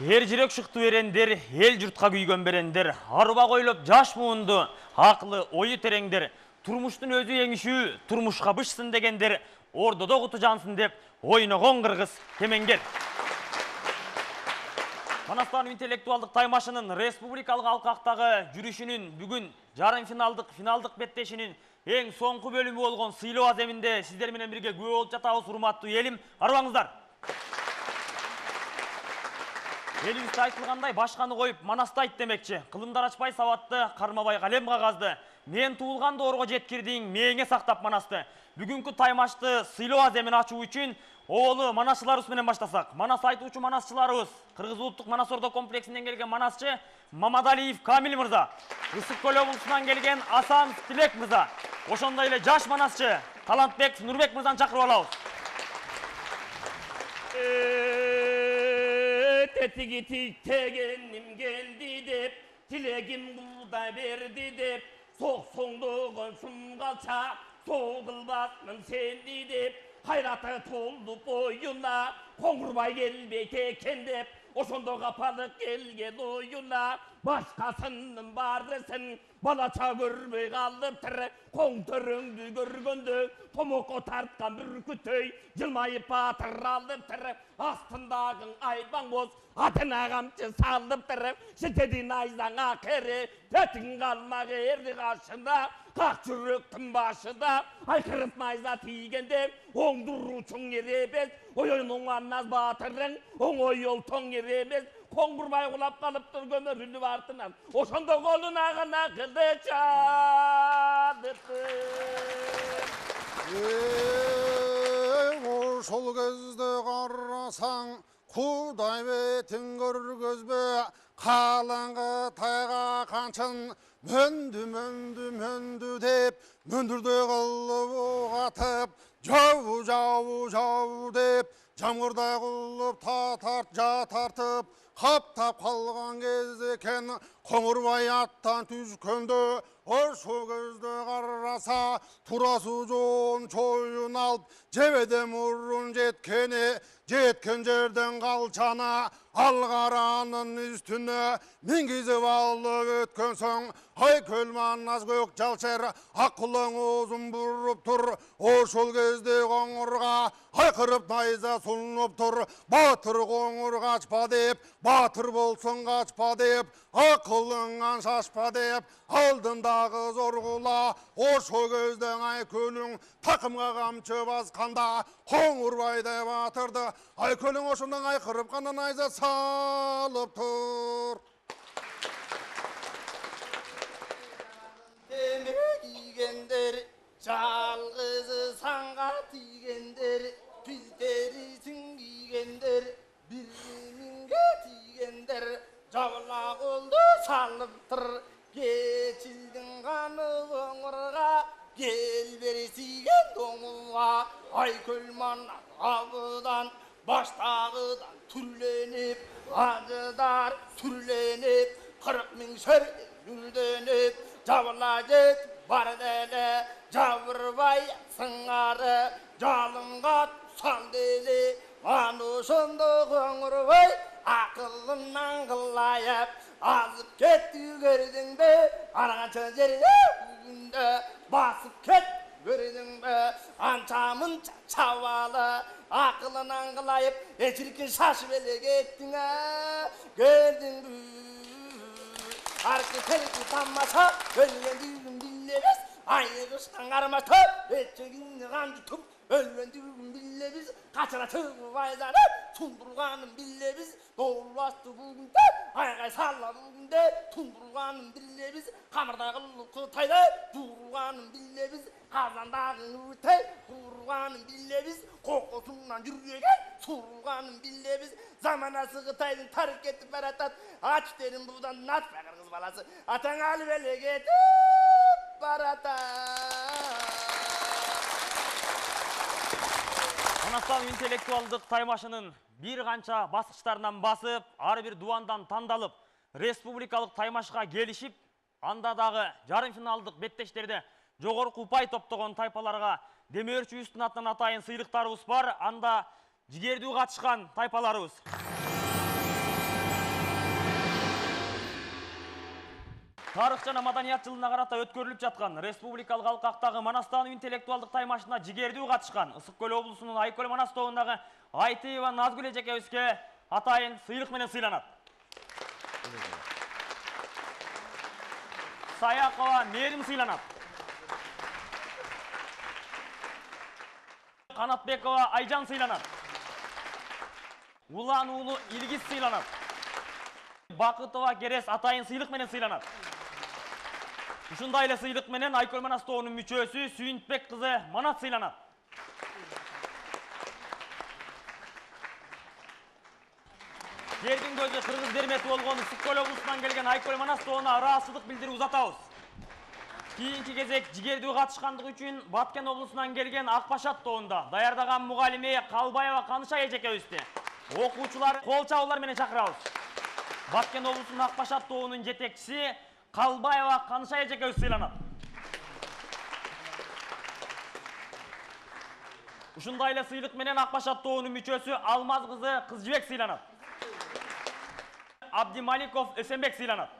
Жүрек шықты берендер, ел жұртқа күйген берендер, арба қойлып жаш муынды, ақылы ойы тереңдер, тұрмыштың өзі еңіші, тұрмышқа бышсын дегендер, ордада құты жансын деп, ойнаған қырғыз кемеңгер. Манастан интеллектуалдық таймашының республикалық алқақтағы жүрішінің бүгін жарым финалдық беттешінің ең соңғы бөлімі болған сыйлы аземінде сіздерменен бірге көе болып жатауыз урматтуу елім, арбаңыздар. Елімізді айтылғандай башқаны қойып манастайт демекші. Қылымдар ашпай сауатты, қармабай қалем қағазды. Мен туылғанды орға жеткірдейін, меңе сақтап манасты. Бүгінгі таймашты сыйлы аземін ашу үшін оғылы манасшыларыз менен баштасақ. Манас айтушы манасшыларыз. Қырғыз ұлттық манас орда комплексінен келген манасшы Мамадалиев Камил мырза. Үсіп көл облысынан келген Асан Тилек мырза. Ошондай эле жаш манасшы Талантбек Нурбек мырзаны чакырып алабыз. Тетigi tegenim geldi dep, tilegim buğday verdi dep, soğuğun sungaça, soğulbatmın sendi dep, hayratı toldu boyuna, Kongurbay gelbek eken dep, oşondo kapalık gelgen oyuna, başkasının barısın, balaça görmey kalıptır, kontörüngdü görgöndü, tomoko tartkan bürkütöy, jılmayıp batır alıptır, astındağın ayban boz, atına kamçı salıptır, şitedin ayzan akeri, tetin kalmak erdi karşında, kak çürüktün başında, aykırıp mayza tiygende, oңдуруучуң еребез, ойойнуң анназ батырың, оңой yol тоң еребез, Kongurbay kulap kalıptır gömürülü артынан, ошондо колун агына кылды чадырды. Ошол кезде карасаң, Кудай бетин көргөзбө, калаңгы тайга канчын, мөндү деп, мөндүрдө кылып атып, жау деп, жамгырдай кылып тартып, қаптап қалған кезде екен, Қоңырбай аттан түскенде, ошо кезде қараса, турасы жон чойын алып, жебеде мұрын жеткен жерден қалчана, алғаранын үстіне мінгізіп алып өткен соң, айкөл манас көк жалшер, ақылың өзін бұрып тұр, ошол кезде қоңырға айқырып найза сұлынып тұр, батыр қоңыр қачпа деп, батыр болсын қачпа деп, ақылыңнан шашпа деп, алдындағы зорғыла, ошо көзден айкөлің тақымға қамчы басқанда, Қоңырбайдай батырды, айкөлің ошындан айқырып қана найза салып тұр. Темір кигендер, жалғызы санға тигендер, пілтерісін кигендер, бірімінге тигендер, жаула қолды салып тұр, кечілдің қаны қоңырға, кел бересіген доңылға, айкөл мана абыдан, баштағыдан түрленіп, ажыдар түрленіп, 40 мың шөрге үрденіп, жабыла жет бар дәлі, жабырбай сыңары, жалынға сал делі, анушынды Қоңырбай ақылынан қылайып, азып кетті көрдің бе, арғанша жерде бүгінді басып кет көрдің бе, анша-мұнша чавалы, ақылынан қылайып, ечіркен шашып еле кеттің көрдің бе. Арқы тәркі таммаса, өлген дүйгін білеміз, айығыштан қармаса, етчегінді қанды түп, өлген дүйгін білеміз, қачыра түгі байзаны, тұндырғанын білеміз, долбасты бүгінде, айғай салла бүгінде, тұндырғанын білеміз, қамырда қылып қытайды, тұрғанын білеміз, қазандағын өртей, құрғанын білеміз, қоқысыңнан жүргеген, тұрғанын білеміз, заманасы Қытайдың тарық кетіп баратат, ачтерін бұдан натпа қырғыз баласы, атаң алып әле кетіп баратат. Манастан интеллектуалдық таймашының бір қанша басқыштарынан басып, ары бір дуандан тандалып, республикалық таймашқа келішіп, андадағы жарым финалдық беттештерді жоғарғы ұпай топтаған тайпаларға демеуші үстін атынан атайын сыйлықтарыбыз бар, анда жігерді қатышқан тайпаларыбыз. Тарых жана маданият жылына карата өткөрүлүп жаткан республикалык алкактагы Манастан интеллектуалдык таймашына жигердүү катышкан Ысык көл облусунун Айкөл Манас тобундагы Айтыева Назгүл эжекебизге атайын сыйлык менен сыйланат. Саякова Мерим сыйланат. Канатбекова Айжан сыйланат. Улан уулу Илгиз сыйланат. Бакытова Керес атайын сыйлык менен сыйланат. Ушундай эле сыйлык менен Айкөл Манас тобунун мүчөсү Сүйүнтбек кызы Манат сыйланат. Жердин көзү кыргыз дермети болгон Ысык көл облусунан келген Айкөл Манас тобуна ыраазычылык билдирүү узатабыз. Кийинки кезек жигердүү катышкандыгы үчүн Баткен облусунан келген Акбашат тобунда даярдаган мугалиме Калбаева Каныша эжекебизди окуучулар кол чабуулар менен чакырабыз. Баткен облусунун Акбашат тобунун жетекчиси Калбаева Каныша эжекебиз сыйланат. Ушундай эле сыйлык менен Акбашат тобунун мүчөсү Алмаз кызы Кызжыбек сыйланат. Абдималиков Эсенбек сыйланат.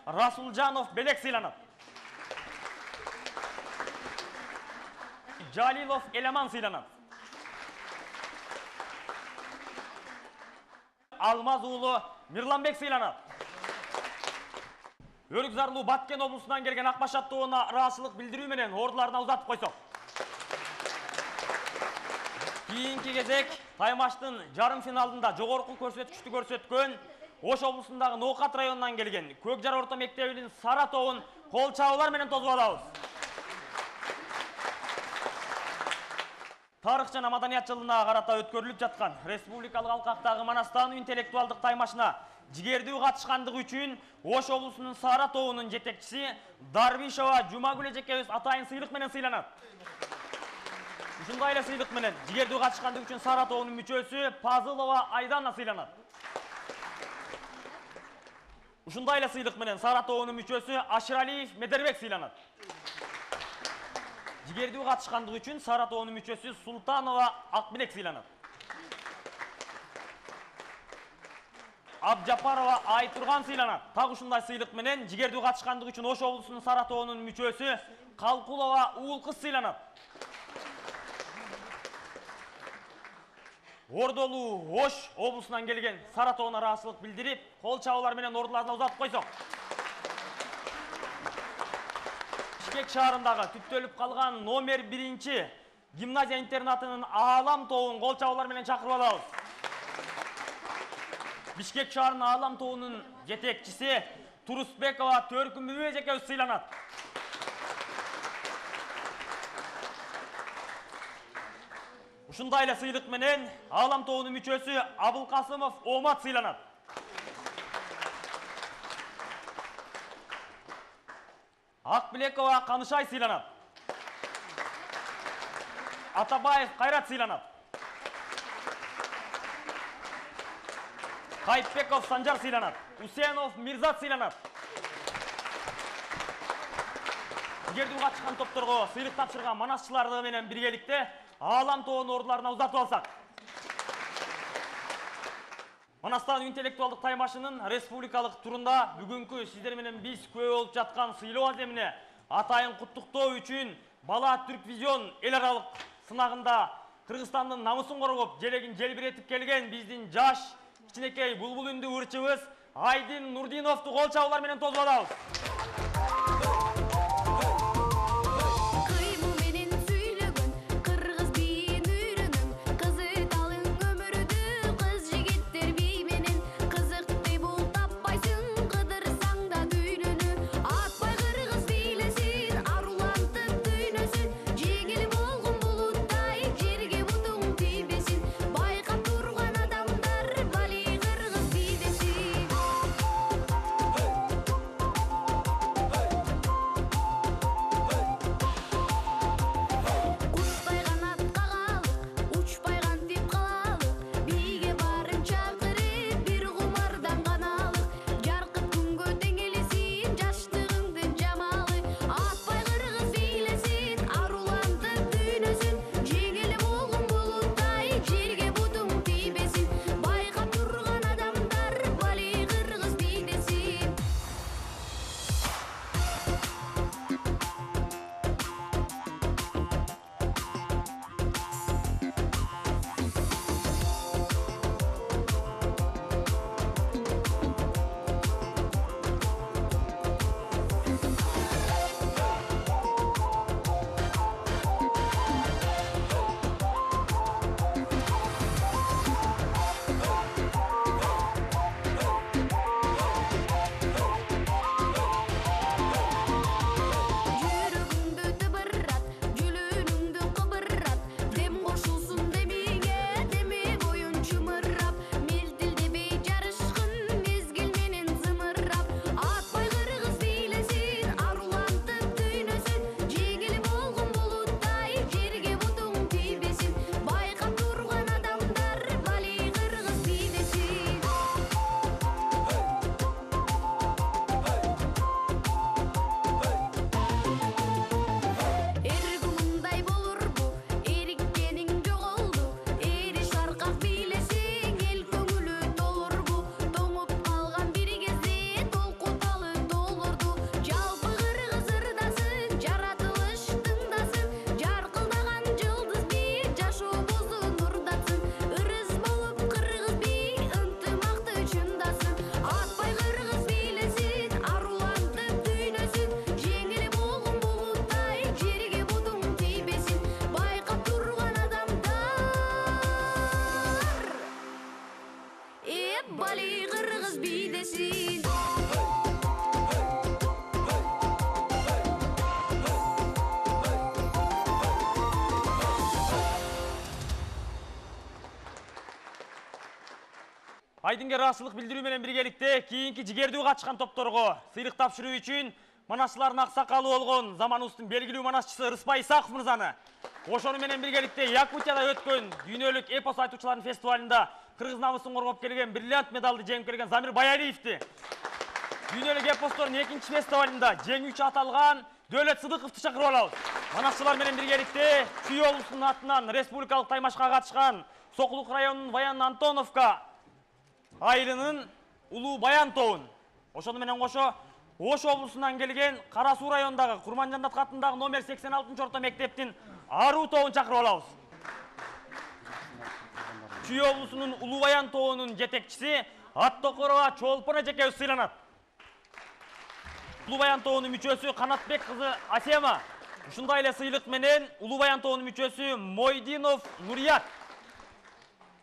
Расулжанов Белек сыйланат. Жалилов Элеман сыйланат. Алмаз уулу Мирланбек сыйланат. Өрүк зарлуу Баткен облусунан келген Акбашат тобуна ыраазычылык билдирүү менен ордуларына узатып койсок. Кийинки кезек таймаштын жарым финалында жогорку көрсөткүчтү көрсөткөн Ош облусундагы Ноокат районунан келген Көкжар орто мектебинин Сара тобун кол чабуулар менен тосуп алабыз. Тарых жана маданият жылына карата өткөрүлүп жаткан республикалык алкактагы Манастан интеллектуалдык таймашына жигердүү катышкандыгы үчүн Ош облусунун Сара тобунун жетекчиси Дарбишова Жумагүл эжекебиз атайын сыйлык менен сыйланат. Ушундай эле сыйлык менен жигердүү катышкандыгы үчүн Сара тобунун мүчөсү Пазылова Айдана сыйланат. Ушундай эле сыйлык менен Сара тобунун мүчөсү Ашыралиев Медербек сыйланат. Жигердүү катышкандыгы үчүн Сара тобунун мүчөсү Султанова Акбилек сыйланат. Абжапарова Айтурган сыйланат. Так ушундай сыйлык менен жигердүү катышкандыгы үчүн Ош облусунун Сара тобунун мүчөсү Калкулова Уул кыз сыйланат. Ордолуу Ош облусунан келген Сара тобуна ыраазычылык билдирип, кол чабуулар менен ордуларына узатып койсок. Бишкек шаарындагы түптөлүп калган номер 1 гимназия интернатынын Аалам тобун кол чабуулар менен чакырып алабыз. Бишкек шаарынын Аалам тобунун жетекчиси Турусбекова Төркүмбү эжекебиз сыйланат. Ушундай эле сыйлык менен Аалам тобунун мүчөсү Абылкасымов Омат сыйланат. Акбилекова Канышай сыйланат. Атабаев Кайрат сыйланат. Кайытбеков Санжар сыйланат. Усенов Мирзат сыйланат. Жигердүү катышкан топторго сыйлык тапшырган манасчыларды менен биргеликте Аалам тобунун ордуларына узатып алсак. Манастан интеллектуалдык таймашынын республикалык турунда бүгүнкү сиздер менен биз күбө болуп жаткан сыйлоо аземине атайын куттуктоо үчүн Бала Түрквизион эл аралык сынагында Кыргызстандын намысын коргоп, желегин желбиретип келген биздин жаш кичинекей булбул үндүү ырчыбыз Айдин Нурдиновду кол чабуулар менен тосуп алабыз. айдынга ыраазычылык билдирүү менен биргеликте кийинки жигердүү катышкан топторго сыйлык тапшыруу үчүн манасчылардын аксакалы болгон заманыбыздын белгилүү манасчысы Рыспай Исаков мырзаны, ошону менен биргеликте Якутияда өткөн дүйнөлүк эпос айтуучулардын фестивалында кыргыз намысын коргоп келген бриллиант медалды жеңип келген Замир Баялиевди, дүйнөлүк эпостордун 2-чи фестивалында жеңүүчү аталган Дөөлөт Сыдыковду чакырып алабыз. Манасчылар менен биргеликте Чүй облусунун атынан республикалык таймашка катышкан Сокулук районунун Баян Антоновка айылынын Улуу Баян тобун, ошону менен кошо Ош облусунан келген Кара Суу районундагы Курманжандат катындагы номер 86-орто мектептин Аруу тобун чакырып алабыз. Чүй облусунун Улуу Баян тобунун жетекчиси Аттокорова Чолпон эжекебиз сыйланат. Улуу Баян тобунун мүчөсү Канатбек кызы Асема, ушундай эле сыйлык менен Улуу Баян тобунун мүчөсү Мойдинов Нурият,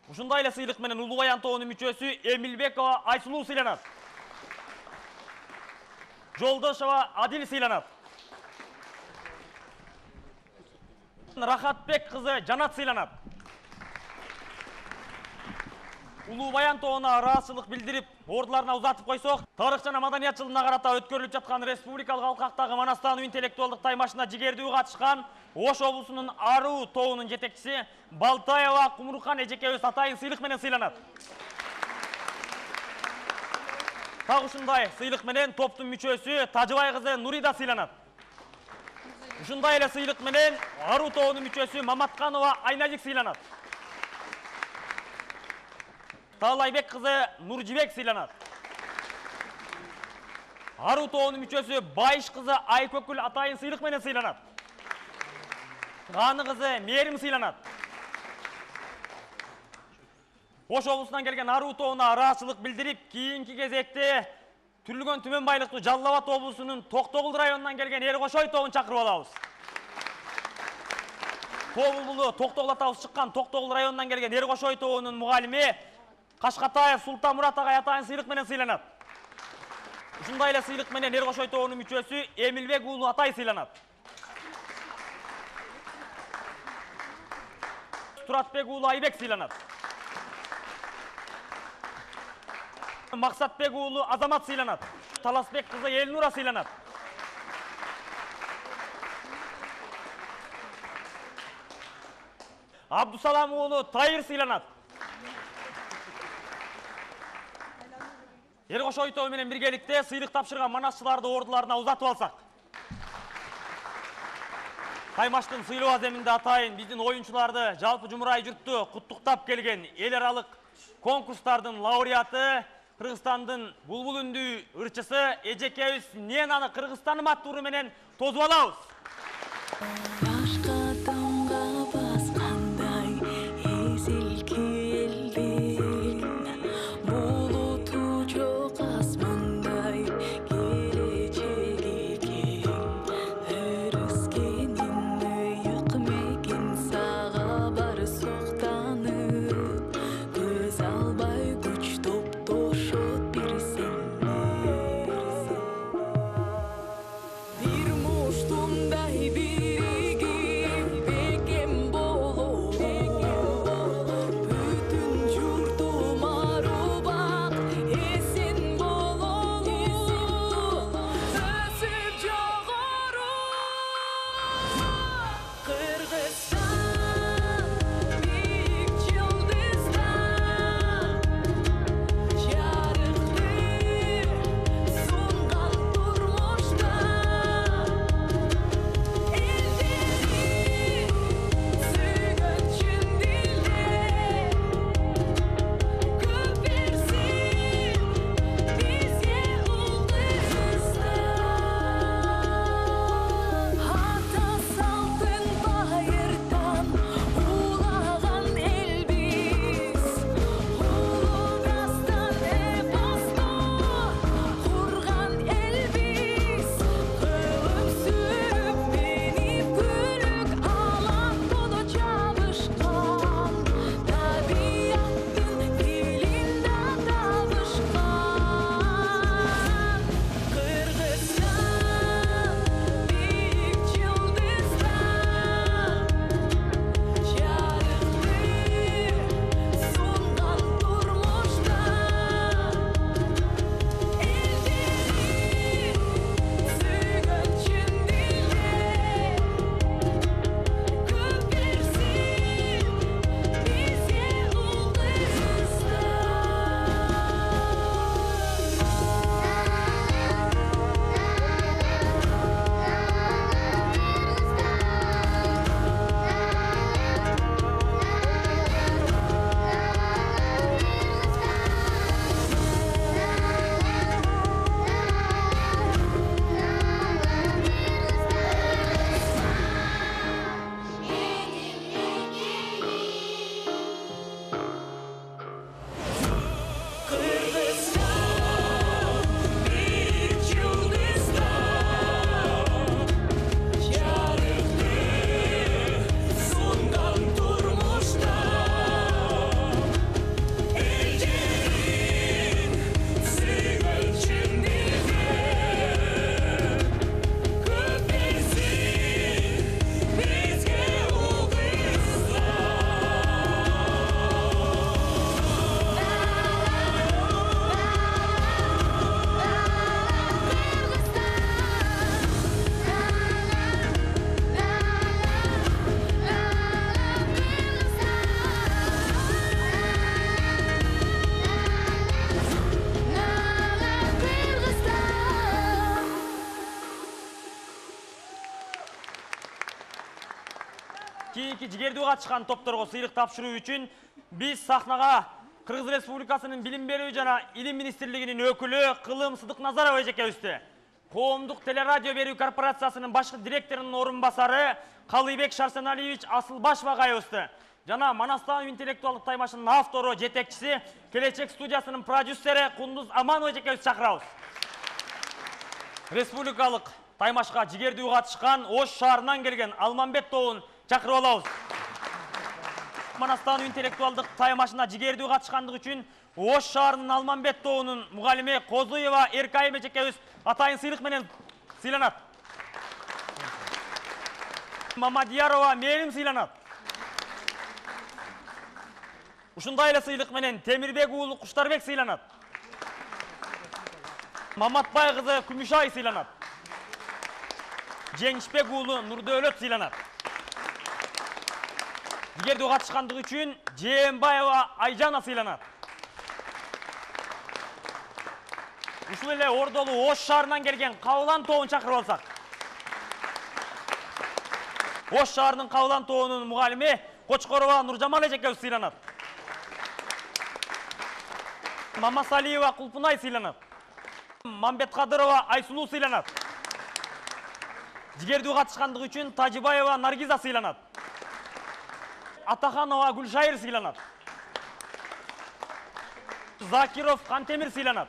ушундай эле сыйлык менен Улуу Баян тобунун мүчөсү Эмилбекова Айсулуу сыйланат. Жолдошова Адил сыйланат. Рахатбек кызы Жанат сыйланат. Улуу Баян тобуна ыраазычылык билдирип, ордуларына узатып койсок, тарых жана маданият жылына карата өткөрүлүп жаткан республикалык алкактагы манастандуу интеллектуалдык таймашына жигердүү катышкан Ош облусунун Аруу тобунун жетекчиси Балтаева Кумурхан эжекебиз атайын сыйлык менен сыйланат. Так ушундай сыйлык менен топтун мүчөсү Тажыбай кызы Нурида сыйланат. Ушундай эле сыйлык менен Аруу тобунун мүчөсү Маматканова Айналик сыйланат. Таалайбек кызы Нуржибек сыйланат. Аруу тобунун мүчөсү Байыш кызы Айкөкүл атайын сыйлык менен сыйланат. Ганы кызы Мээрим сыйланат. Ош облусунан келген Аруу тобуна ыраазычылык билдирип, кийинки кезекте Түрлүгөн Түмөн Байлыктуу Жалал Абад облусунун Токтогул районунан келген Эркошой тобун чакырып алабыз. Тобулду Токтогул атабыз чыккан Токтогул районунан келген Эркошой тобунун мугалими Кашкатаев Султанмурат агай атайын сыйлык менен сыйланат. Ушундай эле сыйлык менен Эркошой тобунун мүчөсү Эмилбек уулу Атай сыйланат. Туратбек уулу Айбек сыйланат. Максатбек уулу Азамат сыйланат. Таласбек кызы Элнура сыйланат. Абдусалам уулу Тайыр сыйланат. Эркошой тобу менен биргеликте сыйлык тапшырган манасчыларды ордуларына узатып алсак. Таймаштын сыйлоо аземинде атайын биздин оюнчуларды жалпы жумурай журтту куттуктап келген эл аралык конкурстардын лауреаты Кыргызстандын булбул үндүү ырчысы эжекебиз Ненаны Кыргызстаным аттуу менен тосуп алабыз. Bir muştumday birigi кийинки жигердүү катышкан топторго сыйлык тапшыруу үчүн биз сахнага Кыргыз Республикасынын Билим берүү жана Илим министрлигинин өкүлү Кылым Сыдыкназарова эжекебизди, Коомдук телерадио берүү корпорациясынын башкы директорунун орун басары Калыбек Шарсеналиевич Асылбашев агайыбызды жана Манастан интеллектуалдык таймашынын автору, жетекчиси, Келечек студиясынын продюсери Кундуз Аманова эжекебизди чакырабыз. Республикалык таймашка жигердүү катышкан Ош шаарынан келген Алмамбет тобун чакырып алабыз. Манастан интеллектуалдык таймашына жигердүү катышкандыгы үчүн Ош шаарынын Алмамбет тобунун мугалими Козуева Эркайым эжекебиз атайын сыйлык менен сыйланат. Мамадиярова Мээрим сыйланат. Ушундай эле сыйлык менен Темирбек уулу Куштарбек сыйланат. Маматбай кызы Күмүшай сыйланат. Жеңишбек уулу Нурдөөлөт сыйланат. Жигердүү катышкандыгы үчүн Жээнбаева Айжана сыйланат. Ушул эле Ордолу Ош шаарынан келген Кабылан тобун чакырып алсак. Ош шаарынын Кабылан тобунун мугалими Кочкорова Нуржамал эжекебиз сыйланат. Мамасалиева Кулпунай сыйланат. Мамбеткадырова Айсулуу сыйланат. Жигердүү катышкандыгы үчүн Тажибаева Наргиза сыйланат. Атаханова Гүлшайыр сыйланат. Закиров Кантемир сыйланат.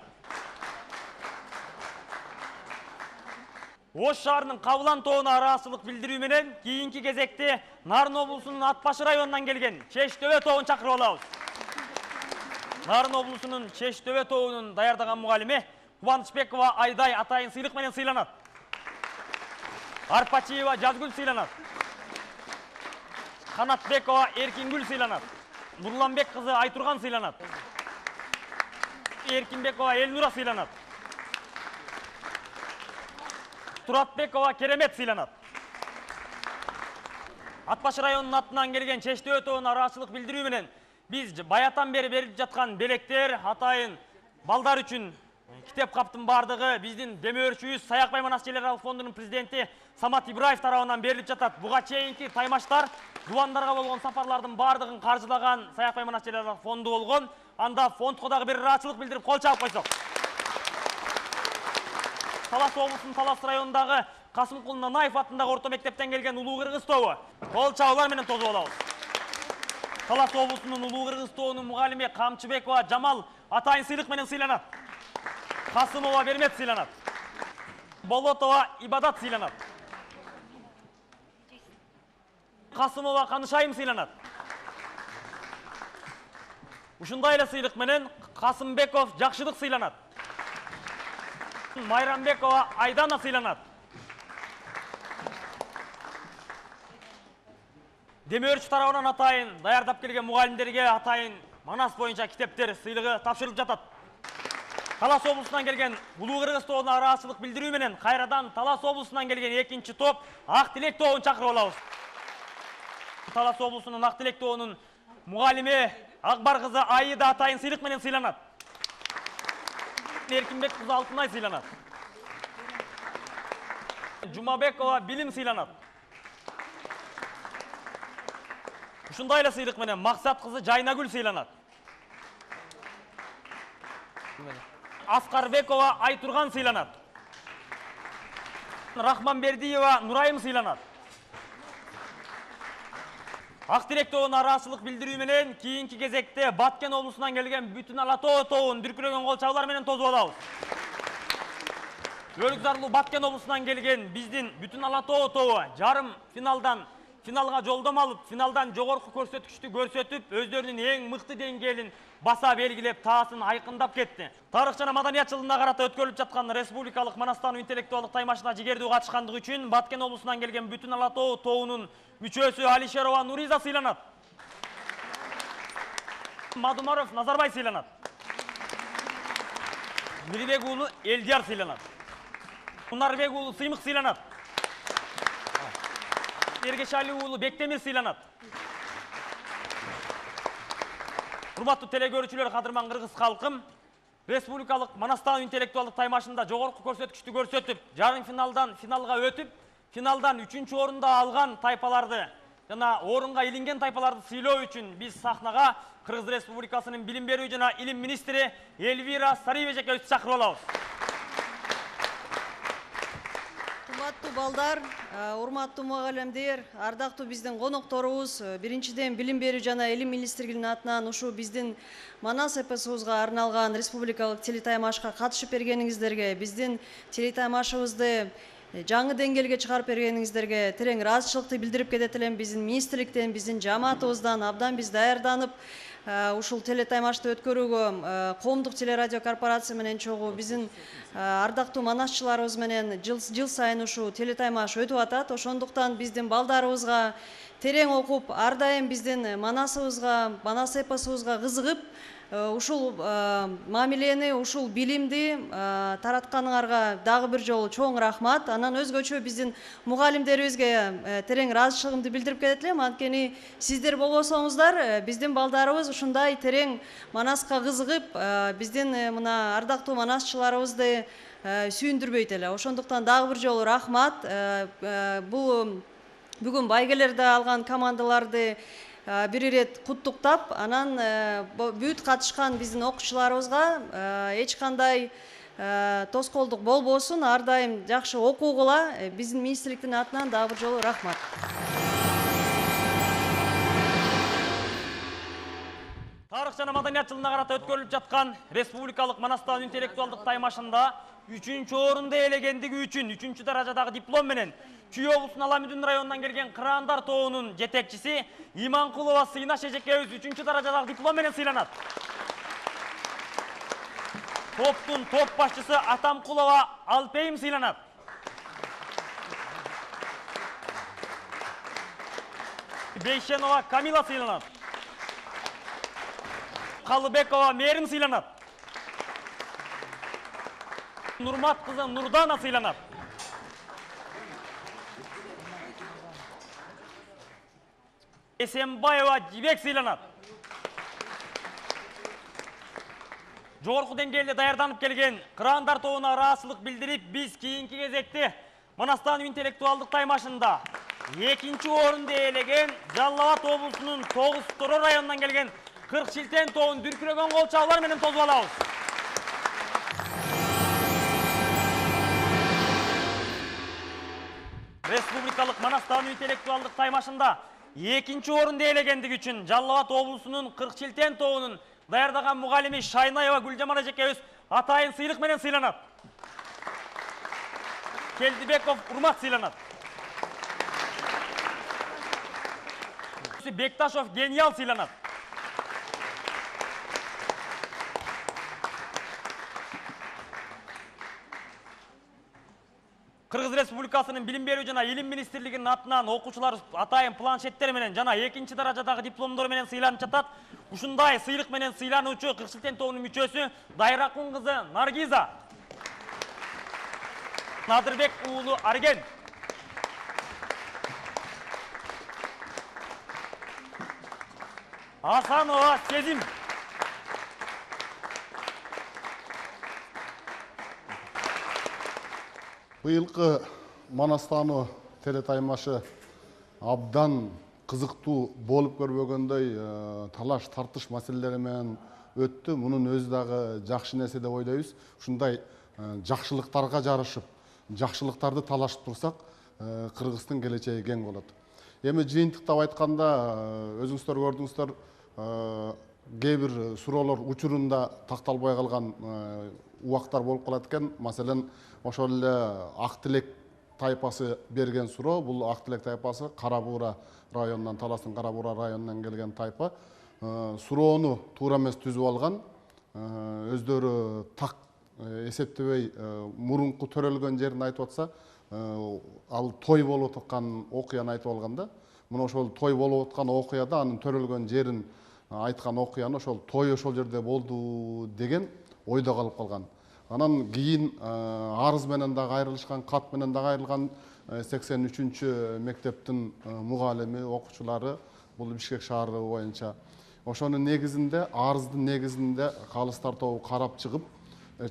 Ош шаарынын Кабылан тобуна ыраазычылык билдирүү менен кийинки кезекте Нарын облусунун Атбашы районунан келген Чештөбө тобун чакырып алабыз. Нарын облусунун Чештөбө тобунун даярдаган мугалими Кубанычбекова Айдай атайын сыйлык менен сыйланат. Арпачиева Жазгүл сыйланат. Канатбекова Эркингүл сыйланат. Нурланбек кызы Айтурган сыйланат. Эркинбекова Элнура сыйланат. Туратбекова Керемет сыйланат. Атбашы районунун атынан келген Чештөбө тобуна ыраазычылык билдирүү менен биз баятан бери берилип жаткан белектер атайын балдар үчүн китеп каптын бардыгы биздин демөөрчүбүз Саякбай Манас Желералык фондунун президенти Самат Ибраев тарабынан берилип жатат. Буга чейинки таймаштар дубандарга болгон сапарлардын бардыгын каржылаган Саякбай Манас Желералык фонду болгон. Анда фондко дагы бир ыраазычылык билдирип кол чабып койсок. Талас облусунун Талас районундагы Касымкул Нанаев атындагы орто мектептен келген Улуу Кыргыз тобу кол чабуулар менен тосуп алабыз. Талас облусунун Улуу Кыргыз тобунун мугалими Камчыбекова Жамал атайын сыйлык менен сыйланат. Касымова Бермет сыйланат. Болотова Ибадат сыйланат. Касымова Канышайым сыйланат. Ушундай эле сыйлык менен Касымбеков Жакшылык сыйланат. Майрамбекова Айдана сыйланат. Демөөрчү тарабынан атайын даярдап келген мугалимдерге атайын Манас боюнча китептер сыйлыгы тапшырылып жатат. Талас облусунан келген Улуу Кыргыз тобуна ыраазычылык билдирүү менен кайрадан Талас облусунан келген экинчи топ Ак Тилек тобун чакырып алабыз. Талас облусунун Ак Тилек тобунун мугалими Акбар кызы Айда атайын сыйлык менен сыйланат. Эркинбек кызы Алтынай сыйланат. Жумабекова Билим сыйланат. Ушундай эле сыйлык менен Максат кызы Жайнагүл сыйланат. Аскарбекова Айтурган сыйланат. Рахманбердиева Нурайым сыйланат. Ак Тилек тобуна ыраазычылык билдирүү менен кийинки кезекте Баткен облусунан келген Бүтүн Ала Тоо тобун дүркүрөгөн кол чабуулар менен тосуп алабыз. Өлүк зарлуу Баткен облусунан келген биздин Бүтүн Ала Тоо тобу жарым финалга жолдомо алып, финалдан жогорку көрсөткүчтү көрсөтүп, өздөрүнүн эң мыкты деңгээлин баса белгилеп, таасын айкындап кетти. Тарых жана маданият жылына карата өткөрүлүп жаткан республикалык Манастан интеллектуалдык таймашына жигердүү катышкандыгы үчүн Баткен облусунан келген Бүтүн Ала Тоо тобунун мүчөсү Алишерова Нуриза сыйланат. Мадумаров Назарбай сыйланат. Мирибек уулу Элдияр сыйланат. Кунарбек уулу Сыймык сыйланат. Ергешали уулу Бектемир сыйланат. Урматтуу телегөрүүчүлөр, кадырман кыргыз калкым, республикалык Манастан интеллектуалдык таймашында жогорку көрсөткүчтү көрсөтүп, жарым финалдан финалга өтүп, финалдан 3-чү орунда алган тайпаларды жана орынга илинген тайпаларды сыйлоо үчүн биз сахнага Кыргыз Республикасынын билим берүү жана илим министри Эльвира Сариева эжекебизди чакырып алабыз. Урматтуу балдар, урматтуу мугалимдер, ардактуу биздин конокторубуз, биринчиден билим берүү жана илим министрлигинин атынан ушу биздин Манас эпосубузга арналган республикалык телетаймашка катышып бергениңиздерге, биздин телетаймашыбызды жаңы деңгээлге чыгарып бергениңиздерге терең ыраазычылыкты билдирип кетет элем. Биздин министрликтен, биздин жамаатыбыздан абдан биз даярданып, ушул телетаймашты өткөрүүгө коомдук телерадио корпорация менен чогуу биздин ардактуу манасчыларыбыз менен жыл сайын ушул телетаймаш өтүп атат. Ошондуктан биздин балдарыбызга терең окуп, ар дайым биздин Манасыбызга, Манас эпосубузга кызыгып, ушул мамилени, ушул билимди таратканыңарга дагы бир жолу чоң рахмат. Анан өзгөчө биздин мугалимдерибизге терең ыраазычылыгымды билдирип кетет элем. Анткени сиздер болбосоңуздар, биздин балдарыбыз ушундай терең Манаска кызыгып, биздин мына ардактуу манасчыларыбызды сүйүндүрбөйт эле. Ошондуктан дагы бир жолу рахмат. Бул бүгүн байгелерде алган командаларды бир ирет куттуктап, анан бүт катышкан биздин окуучуларыбызга эч кандай тоскоолдук болбосун, ар дайым жакшы окугула. Биздин министрликтин атынан дагы бир жолу рахмат. Тарых жана маданият жылына карата өткөрүлүп жаткан республикалык Манастан интеллектуалдык таймашында 3-чү орунду ээлегендиги үчүн 3-чү даражадагы диплом менен Чүй облусунун Аламүдүн районунан келген Кыраандар тобунун жетекчиси Иманкулова Сыйнаш эжекебиз 3-чү даражадагы диплом менен сыйланат. Топтун топ башчысы Атамкулова Алпейим сыйланат. Бейшенова Камила сыйланат. Калыбекова Мерим сыйланат. Нурмат кызы Нурдана сыйланат. Эсенбаева Жибек сыйланат. Жогорку деңгээлде даярданып келген Кыраандар тобуна ыраазычылык билдирип, биз кийинки кезекте Манастан интеллектуалдык таймашында 2-чи орунду ээлеген Жалал Абад облусунун Тогуз Тoro районунан келген Кырк Шилтен тобун дүркүрөгөн кол чабуулар менен тосуп алабыз. Республикалык Манастан интеллектуалдык таймашында 2-чи орунду ээлегендиги үчүн Жалал Абад облусунун Кырк Шилтен тобунун даярдаган мугалими Шайнаева Гүлжамал эжекебиз атайын сыйлык менен сыйланат. Келдибеков Урмат сыйланат. Бекташов Гениал сыйланат. Кыргыз Республикасынын билим берүү жана илим министрлигинин атынан окуучулар атайын планшеттер менен жана 2-чи даражадагы дипломдор менен сыйланып жатат. Ушундай сыйлык менен сыйлануучу Кырк Шилтен тобунун мүчөсү Дайракун кызы Наргиза, Надырбек уулу Арген, Асанова Сезим, Быйылкы Манастаны телетаймашы абдан кызыктуу болуп көрбөгөндөй талаш тартыш маселелери менен өттү. Мунун өзү дагы жакшы нерсе деп ойлойбуз. Ушундай жакшылыктарга жарышып, жакшылыктарды талашып турсак, Кыргыздын келечеги кең болот. Эми жыйынтыктап айтканда, өзүңүздөр көрдүңүздөр, кээ бир суроолор учурунда такталбай калган убактар болуп калат экен. Маселен, ошол эле Ак Тилек тайпасы берген суроо. Бул Ак Тилек тайпасы Кара Буура районунан, Таластын Кара Буура районунан келген тайпа. Суроону туура эмес түзүп алган. Өздөрү так эсептебей мурунку төрөлгөн жерин айтып атса, ал той болуп аткан окуяны айтып алганда, мына ошол той болуп аткан окуяда анын төрөлгөн жерин айткан окуяны ошол той ошол жерде болду деген ойдо калып калган. Анан кийин арыз менен дагы айрылышкан, кат менен дагы айрылган 83-чү мектептин мугалими, окуучулары бул Бишкек шаары боюнча. Ошонун негизинде, арыздын негизинде калыстар тобу карап чыгып,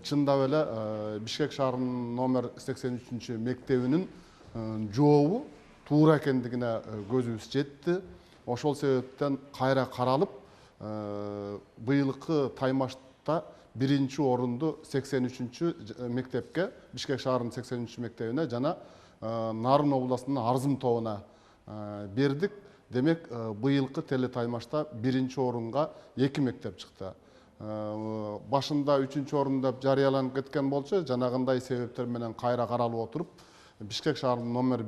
чындап эле Бишкек шаарынын номер 83-чү мектебинин жообу туура экендигине көзүбүз жетти. Ошол себептен кайра каралып, быйылкы таймашта 1-орунду 83 мектепке, Бишкек шаарынын 83 мектебине жана Нарын областынын Арзым тобуна бердик. Демек, быйылкы теле таймашта 1-орунга 2 мектеп чыкты. Башында 3-орун деп жарыяланып кеткен болчу, жанагындай себептер менен кайра каралып отуруп, Бишкек шаарынын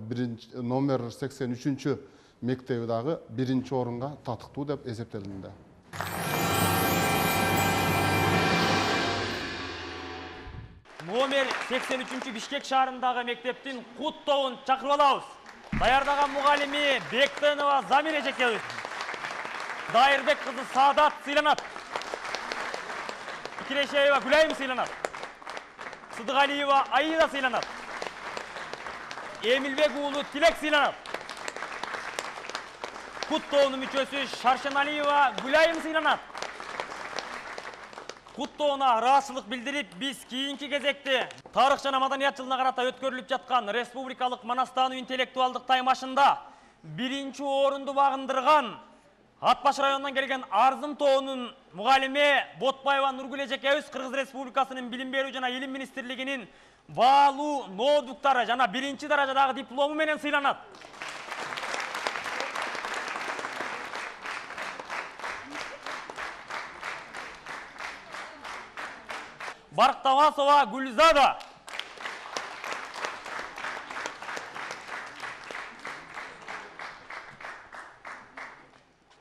номер 83 мектеби дагы 1-орунга татыктуу деп эсептелинди. Номер 83 Бишкек шаарындагы мектептин кут тобун чакырып алабыз. Даярдаган мугалими Бектенова Замир эжекебиз. Дайырбек кызы Саадат сыйланат. Кирешеева Гүлайым сыйланат. Сыдыгалиева Аида сыйланат. Эмилбек уулу Тилек сыйланат. Кут тобунун мүчөсү Шаршаналиева Гүлайым сыйланат. Кут тобуна ыраазычылык билдирип, биз кийинки кезекте тарых жана маданият жылына карата өткөрүлүп жаткан республикалык манастануу интеллектуалдык таймашында 1-орунду багындырган Ат Баш районунан келген Арзым тобунун мугалиме Ботбаева Нургүл эжекебиз Кыргыз Республикасынын Билим берүү жана Илим министрлигинин баалуу ноутбуктары жана 1-даражадагы диплому менен сыйланат. Барктамасова Гүлзада,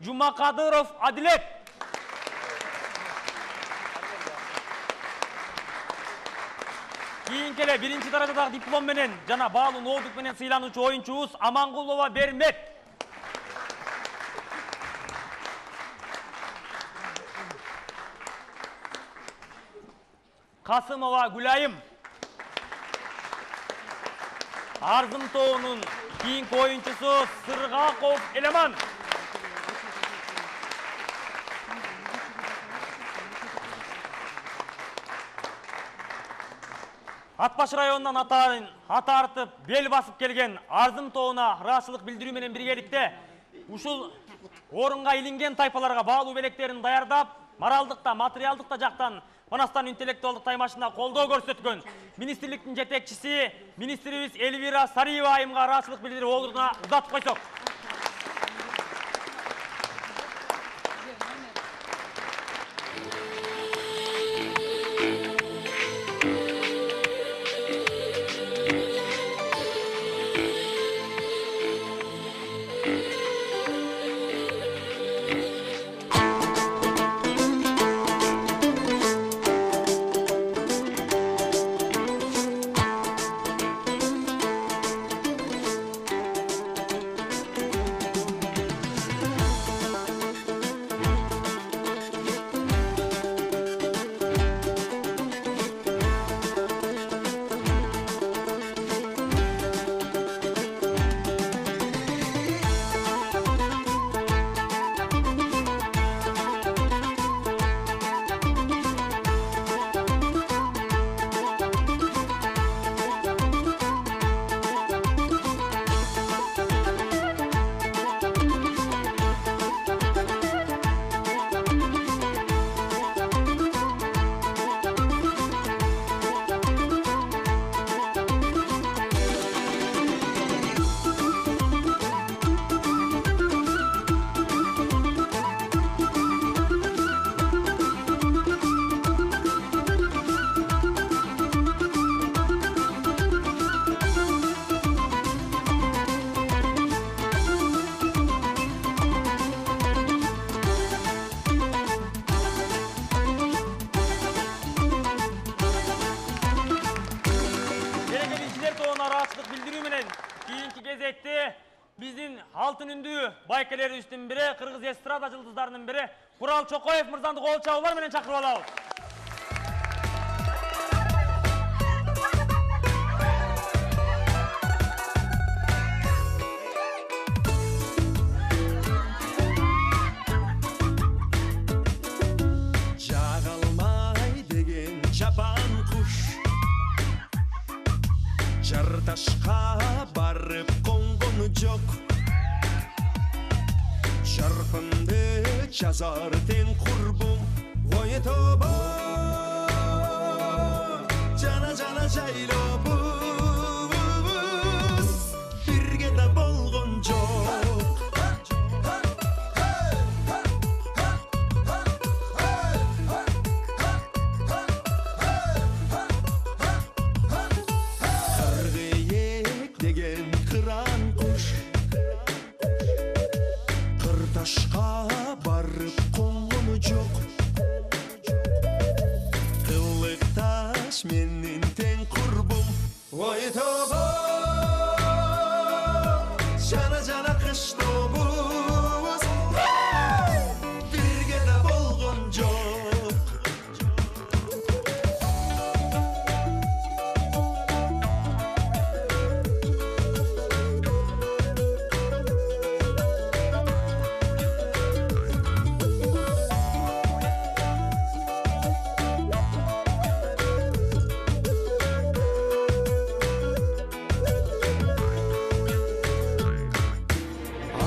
Жумакадыров Адилет, кийинки эле 1-даражадагы диплом менен жана баалуу ноутбук менен сыйлануучу оюнчубуз Амангулова Бермет, Касымова Гүлайым, Арзым тобунун кийинки оюнчусу Сыргаков Элеман, Ат Баш районунан ата артып бел басып келген Арзым тобуна ыраазычылык билдирүү менен биргеликте ушул орунга илинген тайпаларга баалуу белектерин даярдап, моралдыкта, материалдыкта жактан Манастануу интеллектуалдык таймашына колдоо көрсөткөн министрликтин жетекчиси министрибиз Элвира Сариева айымга ыраазычылык билдирип ордуна узатып койсок. Биздин алтын үндүү байкелерибиздин бири, Кыргыз эстрада жылдыздарынын бири Курал Чокоев мырзанды кол чабуулар менен чакырып алабыз. Жагалмай деген чапан куш Жарташка барып конгону жок жазар тең құрбым ой тоба жана жана жайлабыз бирге да болгон жок кыргыйек деген кыран куш кырташка барып коңгому жок кылыкташ менин тең курбум ой тоба жана жана кыштобуз бирге да болгон жок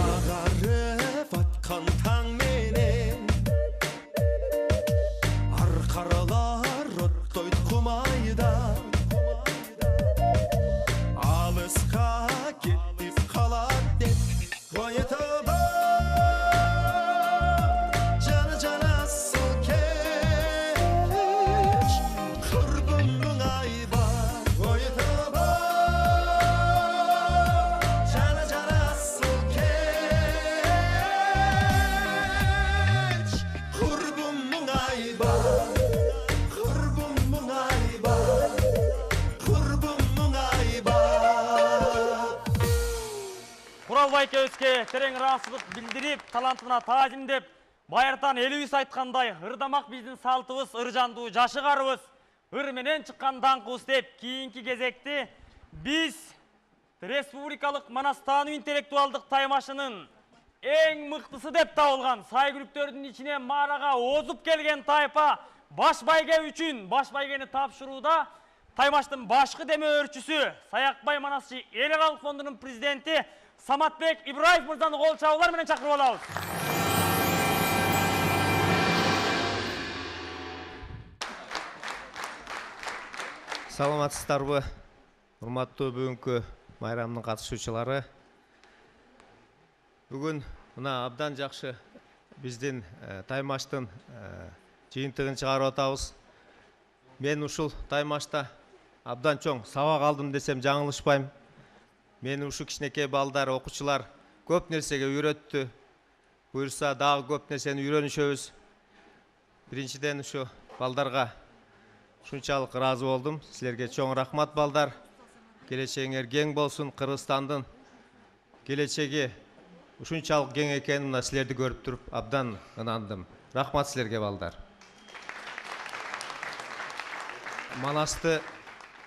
агарып аткан таң менен аркаралар оттойт кумайда алыска кеттик калат деп ой тоба жана жана суу кеч курбумдун айба ой тоба жана жана суу кеч курбумдун айба курбумдун айба курбумдун айба Куралбай экөөбүзгө терең ыраазычылык билдирип, талантына таазимдеп, байыртан элибиз айткандай, ырдамак биздин салтыбыз, ыржандуу жашыгарыбыз, ыр менен чыккан даңкыбыз деп, кийинки кезекти биз республикалык Манастануу интеллектуалдык таймашынын эң мыктысы деп табылган сайгүлүктөрдүн ичине маарага озуп келген тайпа баш байге үчүн баш байгени тапшырууда таймаштын башкы деме өрчүсү Саякбай Манасчы эл аралык фондунун президенти Саматбек Ибраев мырзаны кол чабуулар менен чакырып алабыз. Саламатсыздарбы, урматтуу бүгүнкү майрамдын катышуучулары. Бүгүн мына абдан жакшы биздин таймаштын жыйынтыгын чыгарып атабыз. Мен ушул таймашта абдан чоң сабак алдым десем жаңылышпайм. Мени ушу кичинекей балдар, окуучулар көп нерсеге үйрөттү. Буюрса дагы көп нерсени үйрөнүшөбүз. Биринчиден ушу балдарга ушунчалык ыраазы болдум. Силерге чоң рахмат балдар. Келечегиңер кең болсун. Кыргызстандын келечеги ушунчалык кең экенин мына силерди көрүп туруп абдан ынандым. Рахмат силерге балдар. Манасты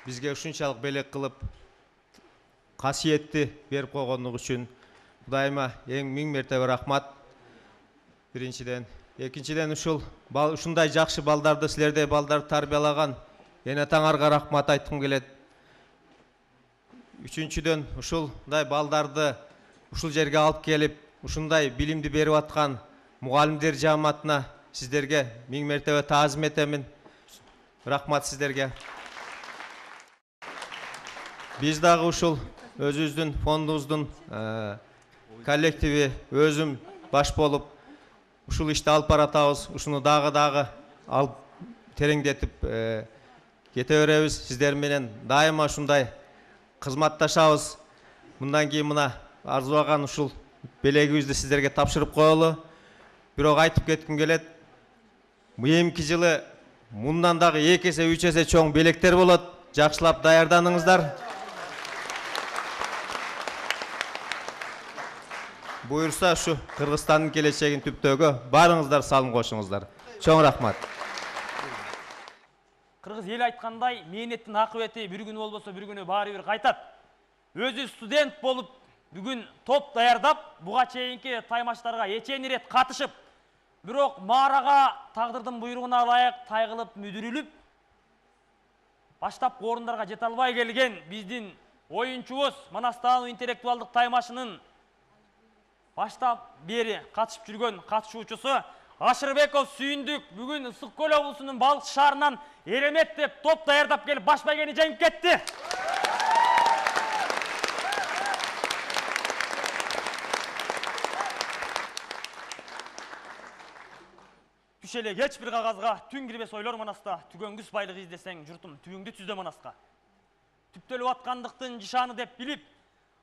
бизге ушунчалык белек кылып касиетти берип койгондугу үчүн Кудайыма эң миң мертебе рахмат. Биринчиден, экинчиден ушундай жакшы балдарды силердей балдар тарбиялаган эне атаңарга рахмат айткым келет. Үчүнчүдөн, ушундай балдарды ушул жерге алып келип, ушундай билимди берип аткан мугалимдер жааматына сиздерге миң мертебе таазим этемин. Рахмат сиздерге. Биз дагы ушул өзүбүздүн фондубуздун коллективи өзүм баш болуп ушул ишти алып баратабыз. Ушуну дагы алып тереңдетип кете беребиз. Сиздер менен дайыма ушундай кызматташабыз. Мындан кийин мына арзубаган ушул белегибизди сиздерге тапшырып коелу. Бирок айтып кетким келет. Эмки жылы мындан дагы 2 эсе 3 эсе чоң белектер болот. Жакшылап даярданыңыздар. Буюрса ушу Кыргызстандын келечегин түптөөгө барыңыздар салым кошуңуздар. Чоң рахмат. Кыргыз эл айткандай, мээнеттин акыбети бир күнү болбосо бир күнү баары бир кайтат. Өзү студент болуп, бүгүн топ даярдап, буга чейинки таймаштарга эчени ирет катышып, бирок маарага тагдырдын буйругуна ылайык тайгылып мүдүрүлүп, баштапкы орундарга жете албай келген биздин оюнчубуз Манастануу интеллектуалдык таймашынын баштап бери катышып жүргөн катышуучусу Ашырбеков Сүйүндүк бүгүн Ысык Көл облусунун Балыкчы шаарынан Эремет деп топ даярдап келип баш байгени жеңип кетти. Түш эле эч бир кагазга түн кирбес ойлор манаста, түгөнгүс байлык издесең журтум түбүңдү түздө манаска. Түптөлүп аткандыктын жишаны деп билип,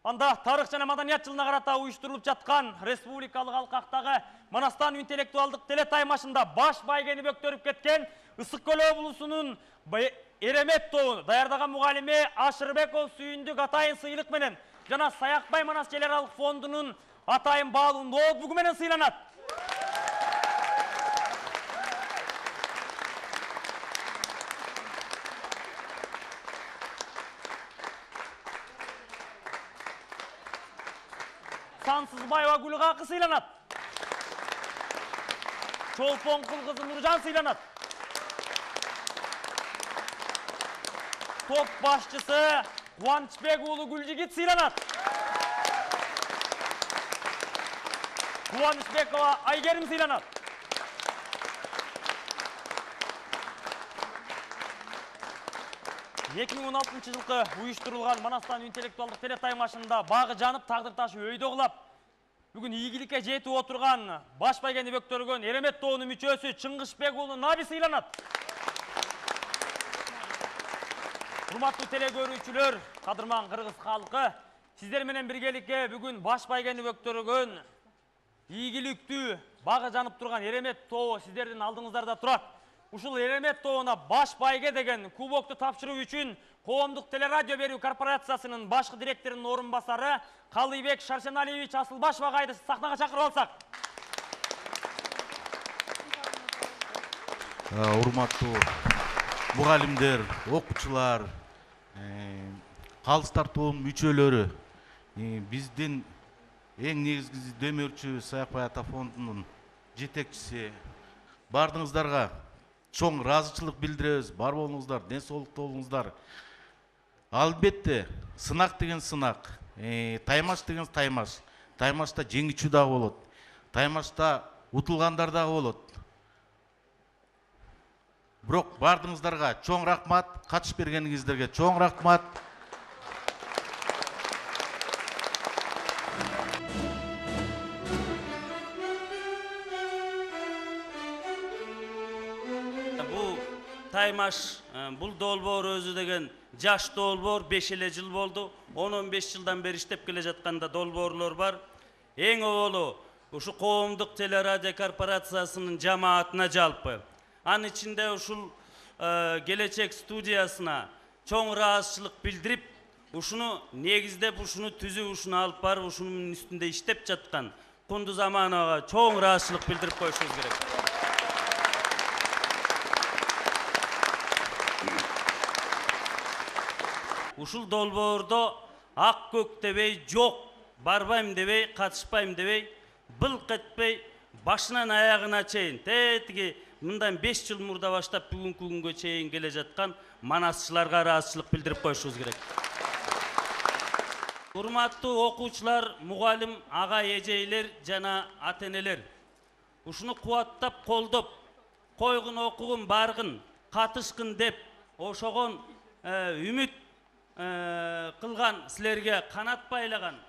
анда тарых жана маданият жылына карата уюштурулуп жаткан республикалык алкактагы Манастан интеллектуалдык телетаймашында баш байгени бөктөрүп кеткен Ысык Көл облусунун Эремет тобу даярдаган мугалими Ашырбеков Сүйүндүк атайын сыйлык менен жана Саякбай Манас Жер аралык фондунун атайын баалуу ноутбугу менен сыйланат. Сансызбаева Гүлгакы сыйланат. Чолпонкул кызы Нуржан сыйланат. Топ башчысы Кубанычбек уулу Гүлжигит сыйланат. Кубанычбекова Айгерим сыйланат. Эки миң он алтынчы жылкы уюштурулган Манастан интеллектуалдык телетаймашында багы жанып тагдыр ташы өйдө кулап бүгүн ийгиликке жетип отурган баш байгени бөктөргөн Эремет тобунун мүчөсү Чыңгышбек уулу Наби сыйланат. Урматтуу теле көрүүчүлөр, кадырман кыргыз калкы, сиздер менен биргеликке бүгүн баш байгени бөктөргөн ийгиликтүү багы жанып турган Эремет тобу сиздердин алдыңыздарда турат. Ушул Эремет тобуна баш байге деген кубокту тапшыруу үчүн Коомдук телерадио берүү корпорациясынын башкы директорунун орун басары Калыйбек Шаршеналиевич Асылбашев агайды сахнага чакырып алсак. Урматтуу мугалимдер, окуучулар, калыстар тобунун мүчөлөрү, биздин эң негизги демөөрчү Саякбай ата фондунун жетекчиси, бардыңыздарга чоң ыраазычылык билдиребиз. Бар болуңуздар, ден соолукта болуңуздар. Албетте, сынак деген сынак, таймаш деген таймаш. Таймашта жеңүүчү дагы болот. Таймашта утулгандар дагы болот. Бирок бардыңыздарга чоң рахмат, катышып бергениңиздерге чоң рахмат. Таймаш, бул долбоор өзү деген жаш долбоор, 5 эле жыл болду. 10-15 жылдан бери иштеп келе жатканда долбоорлор бар. Эң оолу ушу Коомдук телерадио корпорациясынын жамаатына жалпы. Анын ичинде ушул Келечек студиясына чоң ыраазычылык билдирип, ушуну негиздеп, ушуну түзүп, ушуну алып барып, ушунун үстүндө иштеп жаткан Кундуз Амановага чоң ыраазычылык билдирип коюшубуз керек. Ушул долбоордо ак көк дебей, жок, барбайм дебей, катышпайм дебей, былк этпей, башынан аягына чейин, тетиги мындан 5 жыл мурда баштап бүгүнкү күнгө чейин келе жаткан манасчыларга ыраазычылык билдирип коюшубуз керек. Урматтуу окуучулар, мугалим, ага эжейлер жана ата-энелер. Ушуну кубаттап, колдоп, койгун, окугун, баргын, катышкын деп ошогон үмүт кылган силерге, канат байлаган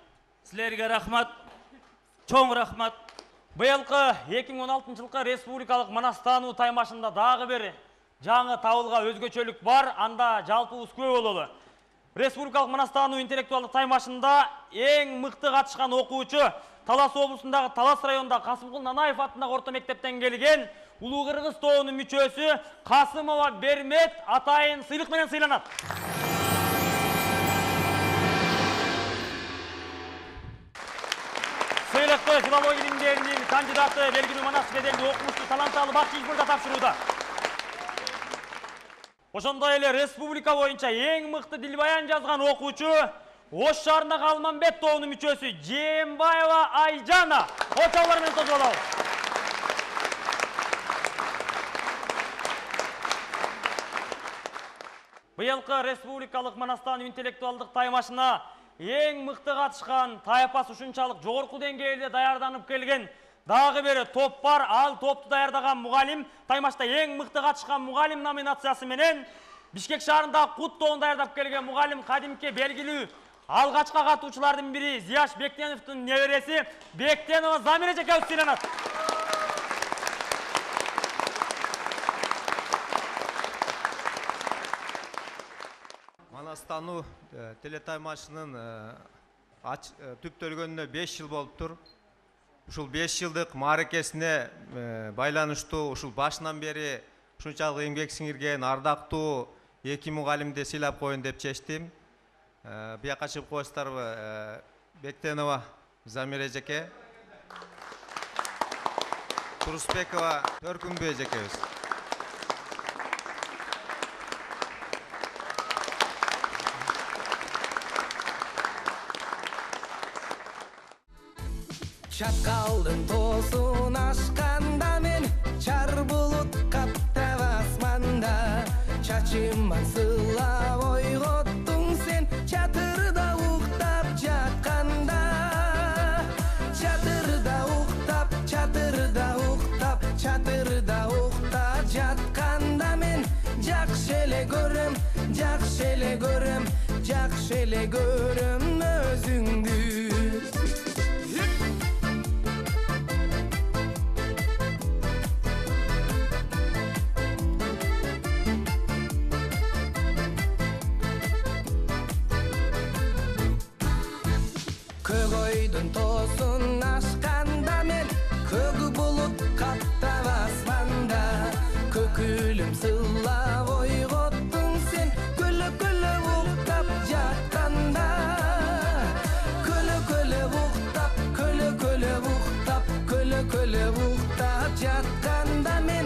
силерге рахмат, чоң рахмат. Быйылкы 2016 жылкы республикалык Манастан таймашында дагы бир жаңы табылга өзгөчөлүк бар, анда жалпыбыз көп бололу. Республикалык Манастан интеллектуалдык таймашында эң мыкты катышкан окуучу Талас облусундагы Талас районундагы Касымкул Нанаев атындагы орто мектептен келген Улуу Кыргыз тобунун мүчөсү Касымова Бермет атайын сыйлык менен сыйланат. Сыйлыкты филология илимдеринин кандидаты белгилүү Манас беделдүү окумуштуу таланттуу Бакчы Игорга тапшырууда. Ошондой эле республика боюнча эң мыкты дилбаян жазган окуучу Ош шаарындагы Алмамбет тобунун мүчөсү Жээнбаева Айжана. Кочолор менен тосуп алабыз. Быйылкы республикалык Манастан интеллектуалдык таймашына эң мыкты катышкан, тайпасы ушунчалык жогорку деңгээлде даярданып келген дагы бир топ бар. Ал топту даярдаган мугалим, Таймашта эң мыкты катышкан мугалим номинациясы менен Бишкек шаарындагы Кут тоон даярдап келген мугалим кадимки белгилүү алгачкы катуучулардын бири Зияш Бектеновдун небереси Бектенова Замира эжекебиз сыйланат. Манастануу телетаймашынын түптөлгөнүнө 5 жыл болуптур. Ушул 5 жылдык мааракесине байланыштуу ушул башынан бери ушунчалык эмгек сиңирген ардактуу 2 мугалимди сыйлап коеюн деп чечтим. Бияка чыгып коесуздарбы? Бектенова Замира эжеке, Турусбекова Төркүнбү эжекебиз. Çatkaldın tosun aşkanda men çar bulut kaptap asmanda Çaçımman sılap oygottun sen çatırda uktap jatkanda Çatırda uktap, çatırda uktap, çatırda uktap jatkanda men Jakşele görüm, jakşele görüm, jakşele görüm özüңdү Көгөйдүн тоосун ашканда мен көк булут каптап асманда көкүлүм сыллап ойготтун сен көлө уктап жатканда көлө уктап көлө уктап жатканда мен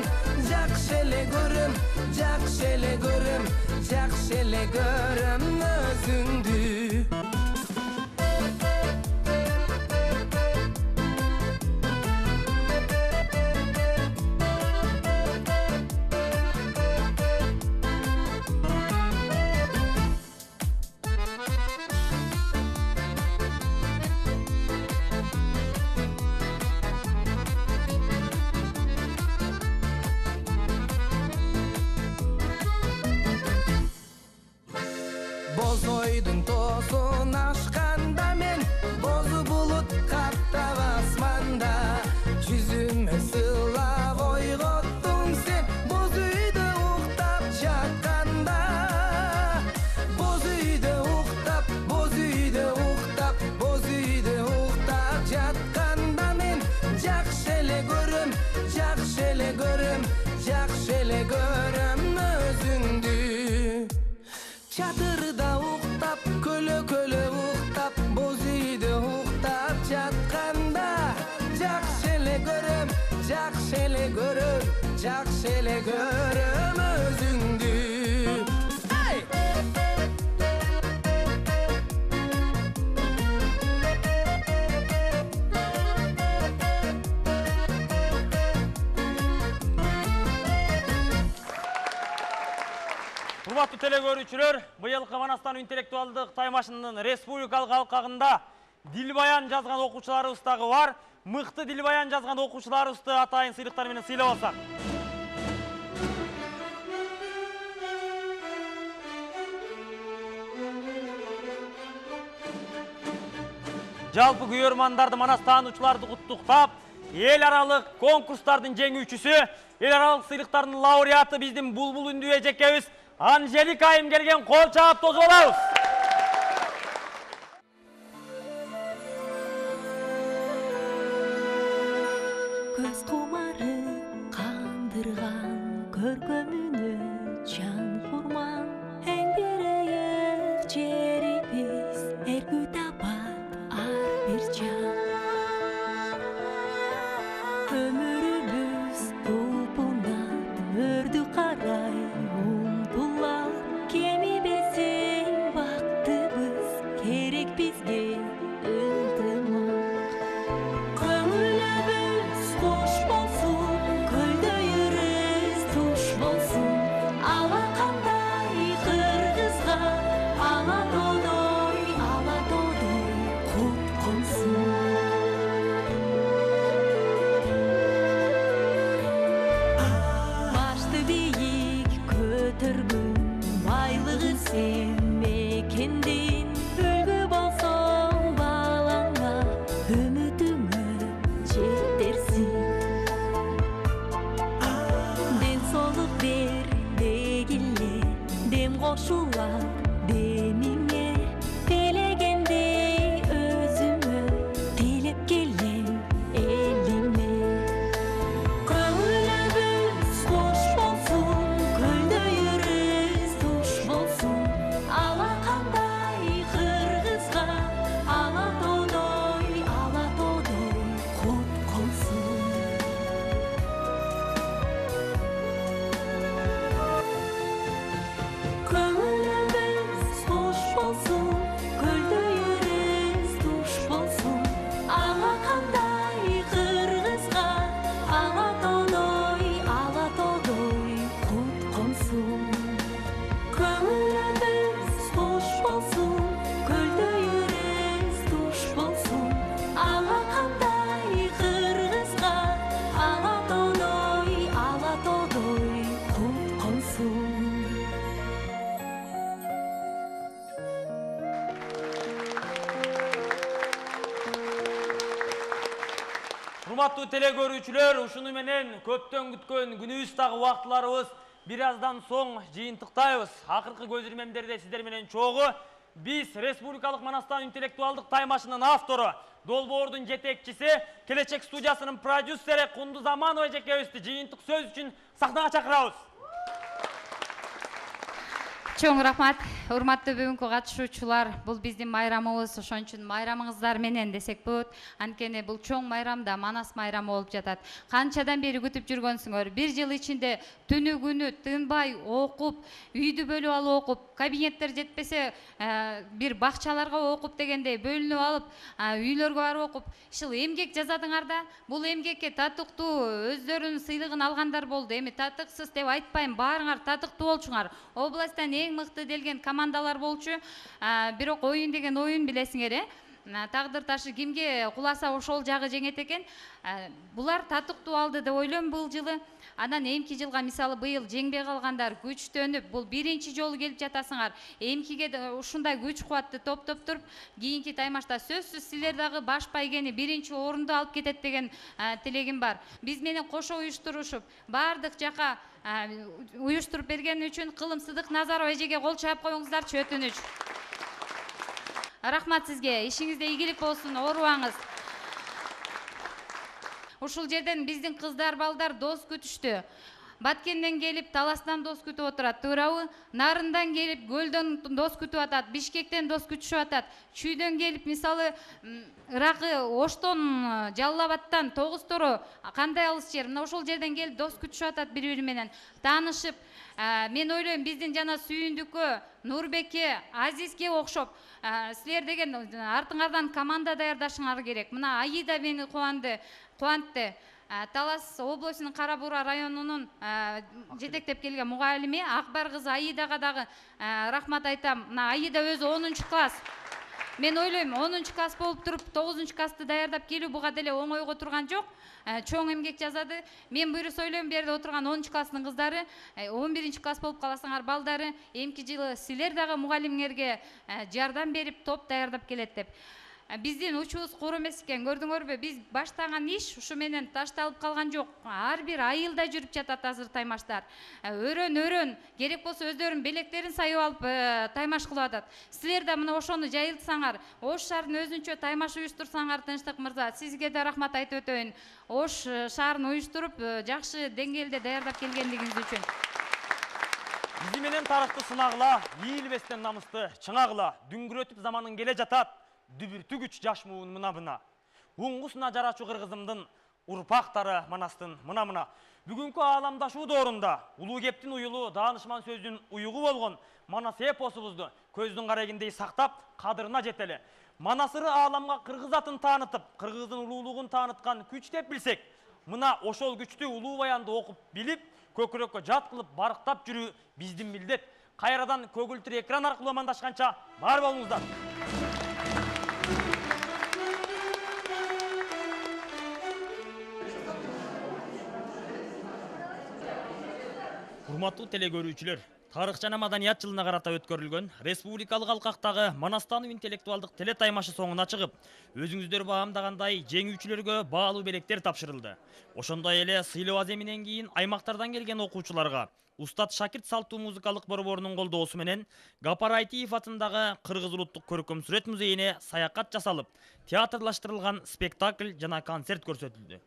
жакшы эле көрөм өзүңдү Bozoydun tosun aşkanda men bozu bulut kaptap asmanda Жүзүмө сылап ойготтун sen боз үйдө уктап жатканда Боз үйдө уктап жатканда мен жакшы эле көрөм өзүңдү Çatırda uktap, kölö uktap, boz үйdө uktap jatkanda Jakşı ele göröm özüңdü Hey! Урматтуу телекөрүүчүлөр, быйылкы Манастан интеллектуалдык таймашынын республикалык алкагында дилбаян жазган окуучуларыбыз дагы бар. Мыкты дилбаян жазган окуучуларыбызды атайын сыйлыктар менен сыйлап алсак. Жалпы күйөрмандарды, Манастануучуларды куттуктап, эл аралык конкурстардын жеңүүчүсү, эл аралык сыйлыктардын лауреаты биздин Булбул Үндү эжекебиз Анжелика айым келген, кол чаап тосуп алабыз. Көз кумары кандырган көркөмүнө жан курман эң бирейик жерибиз эргүү табат ар бир жан өмүрүбүз тупунан өрдү карай умтулат кеми бесин бактыбыз керек бизге ынтымак көңүлүбүз кош болсун көлдөйүрүз туш болсун ала кандай кыргызга ала тоной Урматтуу теле көрүүчүлөр, ушуну менен көптөн күткөн күнүбүз дагы убактыларыбыз бир аздан соң жыйынтыктайбыз. Акыркы көз ирмемдерде сиздер менен чогуу биз Республикалык Манастан интеллектуалдык таймашынын автору, долбоордун жетекчиси, Келечек студиясынын продюсери Кундуз Аманова эжекебизди жыйынтык сөз үчүн сахнага чакырабыз. Чоң рахмат, урматтуу бүгүнкү катышуучулар. Бул биздин майрамыбыз, ошон үчүн майрамыңыздар менен десек болот. Анткени бул чоң майрамда Манас майрамы болуп жатат. Канчадан бери күтүп жүргөнсүңөр. Бир жыл ичинде түнү күнү тынбай окуп, үйдү бөлүп алып окуп, кабинеттер жетпесе бир бакчаларга окуп дегендей бөлүнүп алып, үйлөргө барып окуп, ушул эмгек жасадыңар да. Бул эмгекке татыктуу өздөрүнүн сыйлыгын алгандар болду. Эми татыксыз деп айтпайм, баарыңар татыктуу болчуңар. Областтан эң мыкты делген командалар болчу. Бирок оюн деген оюн билесиңер, тагдыр ташы кимге куласа ошол жагы жеңет экен. Булар татыктуу алды деп ойлойм бул жылы. Анан эмки жылга мисалы быйыл жеңбей калгандар күчтөнүп, бул биринчи жолу келип жатасыңар. Эмкиге ушундай күч кубатты топтоп туруп, кийинки таймашта сөзсүз силер дагы баш байгени биринчи орунду алып кетет деген тилегим бар. Биз менен кошо уюштурушуп, бардык жака уюштуруп берген үчүн Кылым Сыдык Назарова эжеге кол чаап коюңуздарчы, өтүнүч. Рахмат сизге, ишиңизде ийгилик болсун, оорубаңыз. Ушул жерден биздин кыздар, балдар дос күтүштү. Баткенден келип, Таластан дос күтүп отурат, туурабы? Нарындан келип, Көлдөн дос күтүп атат, Бишкектен дос күтүшүп атат. Чүйдөн келип, мисалы, Ыракы, Оштон, Жалал-Абадтан, Тогуз Тору, кандай алыс жер? Мына ошол жерден келип дос күтүшүп атат, бири-бири менен таанышып. Мен ойлойм, биздин жана Сүйүндүккө, Нурбекке, Азизге окшоп, силер деген артыңардан команда даярдашыңар керек. Мына Аида мени кубантты. Талас облусунун Кара Буура районунун жетектеп келген мугалими Акбар кызы Аидага дагы рахмат айтам. Мына Аида өзү 10 класс. Мен ойлойм, 10 класс болуп туруп 9 классты даярдап келүү буга деле оңойго турган жок. Чоң эмгек жазады. Мен буйрус ойлойм, берде отурган 10 класстын кыздары, 11 класс болуп каласыңар балдары, эмки жылы силер дагы мугалимдерге жардам берип, топ даярдап келет деп. Биздин учубуз куру эмес экен, көрдүңөрбү? Биз баштаган иш ушу менен ташталып калган жок. Ар бир айылда жүрүп жатат азыр таймаштар. Өрөн, керек болсо өздөрүнүн белектерин сайып алып таймаш кылып атат. Силер да мына ошону жайылтсаңар, Ош шаарын өзүнчө таймаш уюштурсаңар, Тынчтык мырза, сизге да рахмат айтып өтөйүн. Ош шаарын уюштуруп, жакшы деңгээлде даярдап келгендигиңиз үчүн. Бизи менен тарыхты сынагыла, ийилбестен намысты чыңагыла, дүңгүрөтүп заманын келе жатат. Дүбүртүгүч жаш муун мына-мына. Уңгусуна жарачу кыргызымдын урпактары Манастын мына-мына. Бүгүнкү ааламдашуу доорунда улуу кептин уюлу даанышман сөздүн уюгу болгон Манас эпосубузду көздүн карегиндей сактап, кадырына жетели. Манасыры ааламга кыргыз атын таанытып, кыргыздын улуулугун тааныткан күч деп билсек, мына ошол күчтү улуу баянды окуп билип, көкүрөккө жат кылып барктап жүрүү биздин милдет. Кайрадан көгүлтүр экран аркылуу амандашканча бар болуңуздар. Урматтуу теле көрүүчүлөр, тарых жана маданият жылына карата өткөрүлгөн республикалык алкактагы Манастануу интеллектуалдык теле таймашы соңуна чыгып, өзүңүздөр баамдагандай жеңүүчүлөргө баалуу белектер тапшырылды. Ошондой эле сыйлоо аземинен кийин аймактардан келген окуучуларга Устат Шакирт салттуу музыкалык борборунун колдоосу менен Гапар Айтиев атындагы Кыргыз улуттук көркөм сүрөт музейине саякат жасалып, театрлаштырылган спектакль жана концерт көрсөтүлдү.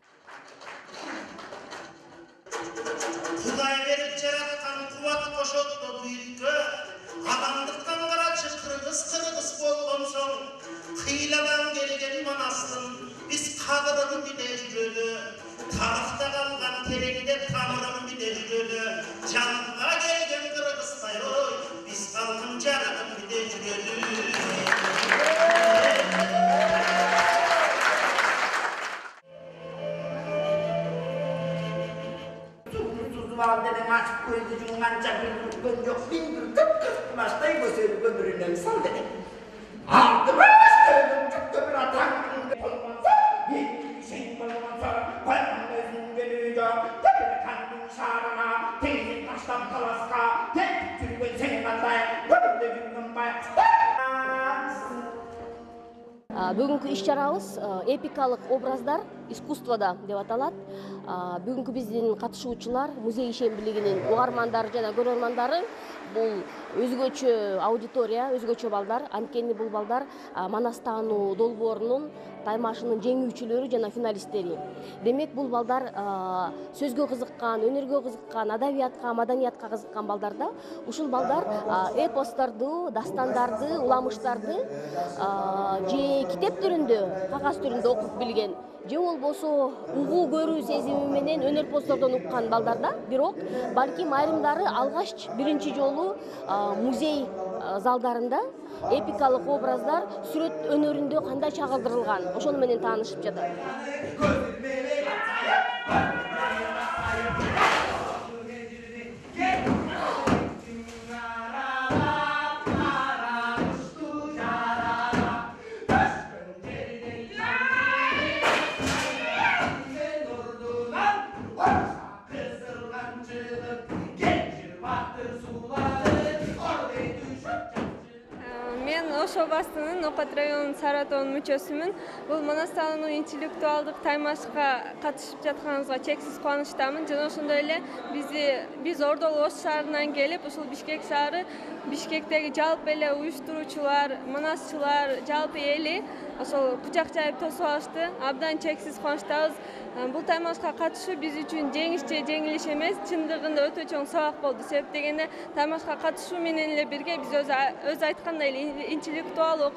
Кудай берип жараткан кубат кошотту бүйүткө, адамдыктан карачы кыргыз болгон соң, кыйладан келген Манастын биз кадырын биле жүрөлү, тарыхта калган керегиде тамырын биле жүрөлү, жанга келген кыргыздай ой, биз калдын жарыгын биле жүрөлү. Valde'den açık koydu cunganca bir rükkün yok bindir kıp baştayı gösörü gömürüne misal dedi. Aldı baştaydım çıktı bir atan olmazsa hiçbir şey olmazsa koyman özün geliyor tepede kandın şarına teyzin taştan kalaska tek sürgün senin anday bölümde gündüm bay. Бүгүнкү иш-чарабыз эпикалык образдар искусствода деп аталат. Бүгүнкү биздин катышуучулар, музей ишембилигинин угармандары жана көрөрмандары бул өзгөчө аудитория, өзгөчө балдар. Анткени бул балдар Манас таануу долбоорунун таймашынын жеңүүчүлөрү жана финалисттери. Демек бул балдар сөзгө кызыккан, өнөргө кызыккан, адабиятка, маданиятка кызыккан балдар да. Ушул балдар эпосторду, дастандарды, уламыштарды же китеп түрүндө, кагаз түрүндө окуп билген, же болбосо угуу көрүү сезими менен өнөр постордон уккан балдарда, бирок балким айрымдары алгач биринчи жолу музей залдарында эпикалык образдар сүрөт өнөрүндө кандай чагылдырылган, ошону менен таанышып жатат. Мен Ош областынын Окот районунун Саратовдун мүчөсүмүн. Бул Манас таануу интеллектуалдык таймашка катышып жатканыбызга чексиз кубанычтамын. Жана ошондой эле биз Ордол Ош шаарынан келип, ушул Бишкек шаары, Бишкектеги жалпы эле уюштуруучулар, манасчылар, жалпы эли ошол кучак жайып тосуп алышты. Абдан чексиз кубанычтабыз. Бул таймашка катышуу биз үчүн жеңиш же жеңилиш эмес, чындыгында өтө чоң сабак болду. Себеп дегенде таймашка катышуу менен эле бирге биз өзү айткандай эле интеллектуал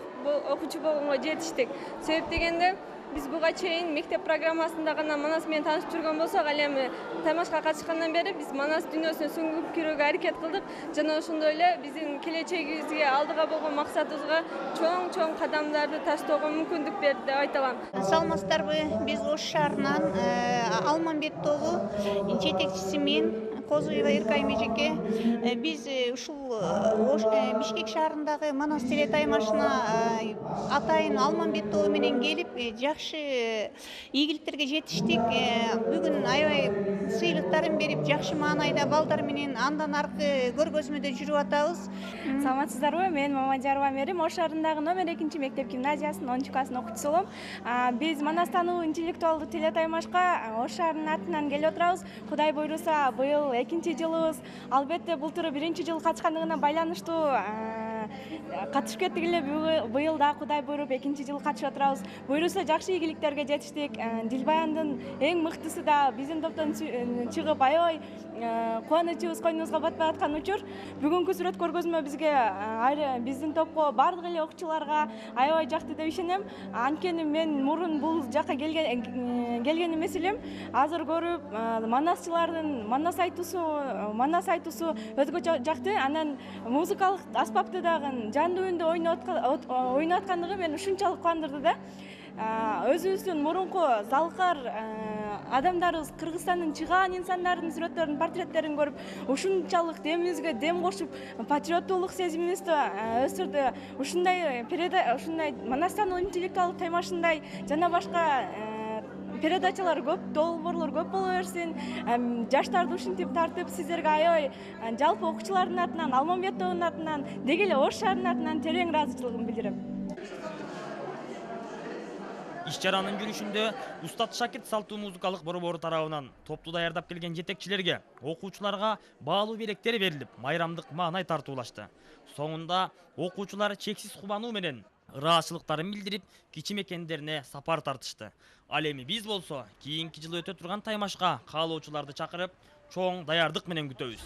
окуучу болгонго жетиштик. Себеп дегенде биз буга чейин мектеп программасында гана Манас менен таанышып жүргөн болсок, ал эми таймашка катышкандан бери биз Манас дүйнөсүнө сүңгүп кирүүгө аракет кылдык. Жана ошондой эле биздин келечегибизге, алдыга болгон максатыбызга чоң кадамдарды таштоого мүмкүндүк берди деп айта алам. Саламатсыздарбы? Биз Ош шаарынан Алмамбет тобу жетекчиси мен Козуева Иркай Межеке. Биз ушул Бишкек шаарындагы Манас телетаймашына атайын Алмамбет тобу менен келип, жакшы ийгиликтерге жетиштик. Бүгүн аябай сыйлыктарын берип, жакшы маанайда балдар менен андан аркы көргөзмөдө жүрүп атабыз. Саламатсыздарбы? Мен Мамаджарова Мерим, Ош шаарындагы номер 2 мектеп гимназиясынын 10 класстын окуучусу болом. Биз Манас таануу интеллектуалдык телетаймашка Ош шаарынын атынан келип отурабыз. Кудай буйруса, быйыл 2-чи жылыбыз. Албетте былтыр 1-чи жыл катышкандыгына байланыштуу катышып кеттик эле. Быйыл да Кудай буйруп 2-чи жыл катышып отурабыз. Буйруса жакшы ийгиликтерге жетиштик. Дилбаяндын эң мыктысы да биздин топтон чыгып, аябай кубанычыбыз койнубузга батпай аткан учур. Бүгүнкү сүрөт көргөзмө бизге биздин топко бардык эле окуучуларга аябай жакты деп ишенем. Анткени мен мурун бул жакка келген эмес элем. Азыр көрүп, манасчылардын Манас айтуусу өзгөчө жакты. Анан музыкалык аспапты дагы жандуу үндө ойноп аткандыгы мени ушунчалык кубандырды да. Өзүбүздүн мурунку залкар адамдарыбыз, Кыргызстандын чыгаан инсандардын сүрөттөрүн, портреттерин көрүп, ушунчалык демибизге дем кошуп, патриоттуулук сезимибизди өстүрдү. Ушундай Манас таануу интеллектуалдык таймашындай жана башка передачалар көп, долбоорлор көп боло берсин. Жаштарды ушинтип тартып, сиздерге аябай жалпы окуучулардын атынан, Алмамбет тобунун атынан, деги эле Ош шаарынын атынан терең ыраазычылыгымды билдирем. Иш чаранын жүрүшүндө Устат Шакирт салттуу музыкалык борбору тарабынан топту даярдап келген жетекчилерге, окуучуларга баалуу белектер берилип, майрамдык маанай тартуулашты. Соңунда окуучулар чексиз кубануу менен ыраазычылыктарын билдирип, кичи мекендерине сапар тартышты. Ал эми биз болсо, кийинки жылы өтө турган таймашка каалоочуларды чакырып, чоң даярдык менен күтөбүз.